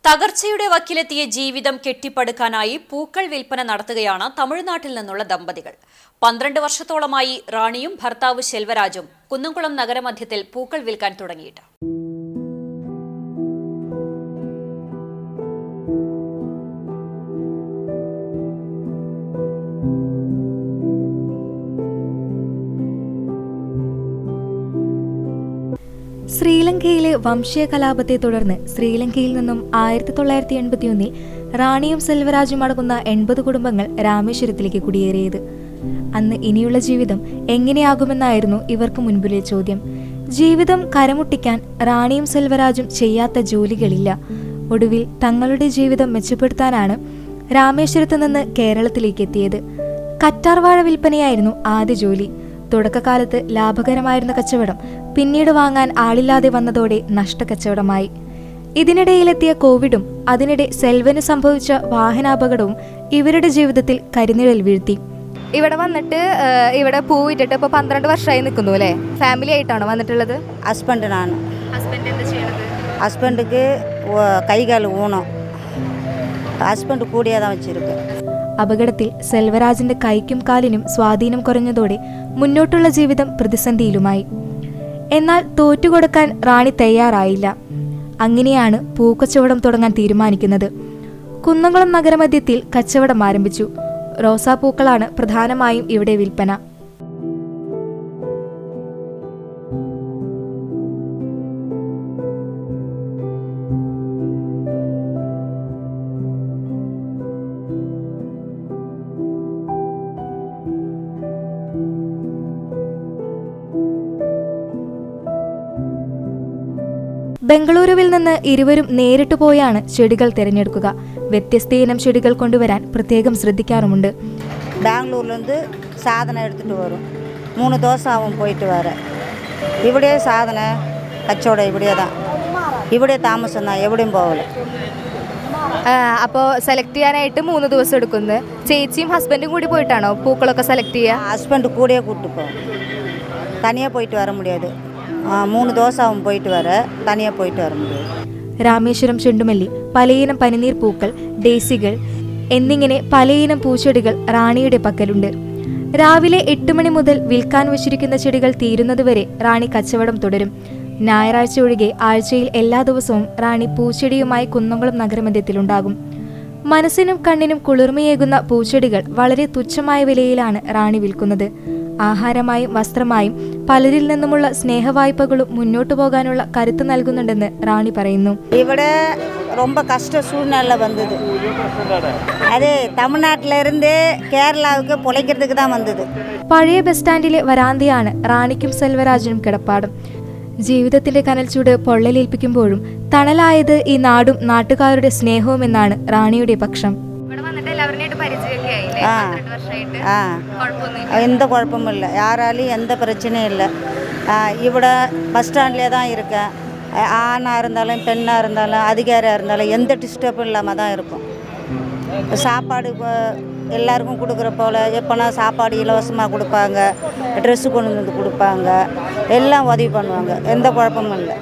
തകർച്ചയുടെ വക്കിലെത്തിയ ജീവിതം കെട്ടിപ്പടുക്കാനായി പൂക്കൾ വിൽപ്പന നടത്തുകയാണ് തമിഴ്നാട്ടിൽ നിന്നുള്ള ദമ്പതികൾ. 12 വർഷത്തോളമായി റാണിയും ഭർത്താവ് ശെൽവരാജും കുന്നംകുളം നഗരമധ്യത്തിൽ പൂക്കൾ വിൽക്കാൻ തുടങ്ങിയിട്ട്. ശ്രീലങ്കയിലെ വംശീയ കലാപത്തെ തുടർന്ന് ശ്രീലങ്കയിൽ നിന്നും 1981 റാണിയും സെൽവരാജും അടങ്ങുന്ന 80 കുടുംബങ്ങൾ രാമേശ്വരത്തിലേക്ക് കുടിയേറിയത്. അന്ന് ഇനിയുള്ള ജീവിതം എങ്ങനെയാകുമെന്നായിരുന്നു ഇവർക്ക് മുൻപിലെ ചോദ്യം. ജീവിതം കരമുട്ടിക്കാൻ റാണിയും സെൽവരാജും ചെയ്യാത്ത ജോലികളില്ല. ഒടുവിൽ തങ്ങളുടെ ജീവിതം മെച്ചപ്പെടുത്താനാണ് രാമേശ്വരത്ത് നിന്ന് കേരളത്തിലേക്ക് എത്തിയത്. കറ്റാർവാഴ വിൽപ്പനയായിരുന്നു ആദ്യ ജോലി. തുടക്കകാലത്ത് ലാഭകരമായിരുന്ന കച്ചവടം പിന്നീട് വാങ്ങാൻ ആളില്ലാതെ വന്നതോടെ നഷ്ടക്കച്ചവടമായി. ഇതിനിടയിലെത്തിയ കോവിഡും അതിനിടെ സെൽവന് സംഭവിച്ച വാഹനാപകടവും ഇവരുടെ ജീവിതത്തിൽ കരിനിഴൽ വീഴ്ത്തി. ഇവിടെ വന്നിട്ട് ഇവിടെ പൂവിട്ടിട്ട് ഇപ്പോൾ 12 വർഷമായി നിൽക്കുന്നു അല്ലേ? ഫാമിലി ആയിട്ടാണോ വന്നിട്ടുള്ളത്? ഹസ്ബൻഡിനാണ്. ഹസ്ബൻഡ് എന്താ ചെയ്യുന്നത്? ഹസ്ബൻഡുക്ക് കൈകാൽ ഊണം. ഹസ്ബൻഡ് കൂടിയാதான் വച്ചിருக்கு. അപകടത്തിൽ സെൽവരാജിന്റെ കൈക്കും കാലിനും സ്വാധീനം കുറഞ്ഞതോടെ മുന്നോട്ടുള്ള ജീവിതം പ്രതിസന്ധിയിലുമായി. എന്നാൽ തോറ്റുകൊടുക്കാൻ റാണി തയ്യാറായില്ല. അങ്ങനെയാണ് പൂക്കച്ചവടം തുടങ്ങാൻ തീരുമാനിക്കുന്നത്. കുന്നംകുളം നഗരമധ്യത്തിൽ കച്ചവടം ആരംഭിച്ചു. റോസാപ്പൂക്കളാണ് പ്രധാനമായും ഇവിടെ വിൽപ്പന. ബംഗളൂരുവിൽ നിന്ന് ഇരുവരും നേരിട്ട് പോയാണ് ചെടികൾ തിരഞ്ഞെടുക്കുക. വ്യത്യസ്ത ഇനം ചെടികൾ കൊണ്ടുവരാൻ പ്രത്യേകം ശ്രദ്ധിക്കാറുമുണ്ട്. ബാംഗ്ലൂരിലിருந்து സാധനം എടുത്തിട്ട് വരും. 3 ദിവസം ആവും പോയിട്ട് വരെ. ഇവിടെ സാധന കച്ചവടം ഇവിടെ താമസം എവിടെയും പോകില്ല. അപ്പോൾ സെലക്ട് ചെയ്യാനായിട്ട് 3 ദിവസം എടുക്കുന്നത്. ചേച്ചിയും ഹസ്ബൻഡും കൂടി പോയിട്ടാണോ പൂക്കളൊക്കെ സെലക്ട് ചെയ്യുക? ഹസ്ബൻഡ് കൂടെ കൂട്ടി പോകും. തനിയെ പോയിട്ട് വര മുടിയാത്. 3 ദിവസം ആവും പോയിട്ട് വരെ. തനിയെ പോയിട്ട് വര മുടിയാത്. രാമേശ്വരം ചെണ്ടുമല്ലി, പലയിനം പനിനീർ പൂക്കൾ, ഡേസികൾ എന്നിങ്ങനെ പലയിനം പൂച്ചെടികൾ റാണിയുടെ പക്കലുണ്ട്. രാവിലെ 8 മണി മുതൽ വിൽക്കാൻ വച്ചിരിക്കുന്ന ചെടികൾ തീരുന്നതുവരെ റാണി കച്ചവടം തുടരും. ഞായറാഴ്ച ഒഴികെ ആഴ്ചയിൽ എല്ലാ ദിവസവും റാണി പൂച്ചെടിയുമായി കുന്നംകുളം നഗരമധ്യത്തിലുണ്ടാകും. മനസ്സിനും കണ്ണിനും കുളിർമയേകുന്ന പൂച്ചെടികൾ വളരെ തുച്ഛമായ വിലയിലാണ് റാണി വിൽക്കുന്നത്. ആഹാരമായും വസ്ത്രമായും പലരിൽ നിന്നുമുള്ള സ്നേഹവായ്പകളും മുന്നോട്ടു പോകാനുള്ള കരുത്ത് നൽകുന്നുണ്ടെന്ന് റാണി പറയുന്നു. ഇവിടെ ரொம்ப கஷ்ட சூழ்நிலை வந்தது. அது തമിഴ്നാട്ടിലിருந்து കേരളാവുക്ക് പൊളിக்கிறதுக்கு தான் വന്നത്. പഴയ ബസ് സ്റ്റാൻഡിലെ വരാന്തയാണ് റാണിക്കും സെൽവരാജിനും കിടപ്പാടം. ജീവിതത്തിന്റെ കനൽച്ചൂട് പൊള്ളലേൽപ്പിക്കുമ്പോഴും തണലായത് ഈ നാടും നാട്ടുകാരുടെ സ്നേഹവുമെന്നാണ് റാണിയുടെ പക്ഷം. எந்த குழப்பமும் இல்லை. யாராலையும் எந்த பிரச்சனையும் இல்லை. ഇവിടെ பஸ் ஸ்டாண்ட்லேயே தான் இருக்கேன். ஆணாக இருந்தாலும் பெண்ணாக இருந்தாலும் அதிகாரியாக இருந்தாலும் எந்த டிஸ்டர்பும் இல்லாமல் தான் இருக்கும். சாப்பாடு எல்லாருக்கும் கொடுக்குற போல் எப்போனா சாப்பாடு இலவசமாக கொடுப்பாங்க, ட்ரெஸ்ஸு கொண்டு வந்து கொடுப்பாங்க, எல்லாம் உதவி பண்ணுவாங்க. எந்த குழப்பமும் இல்லை.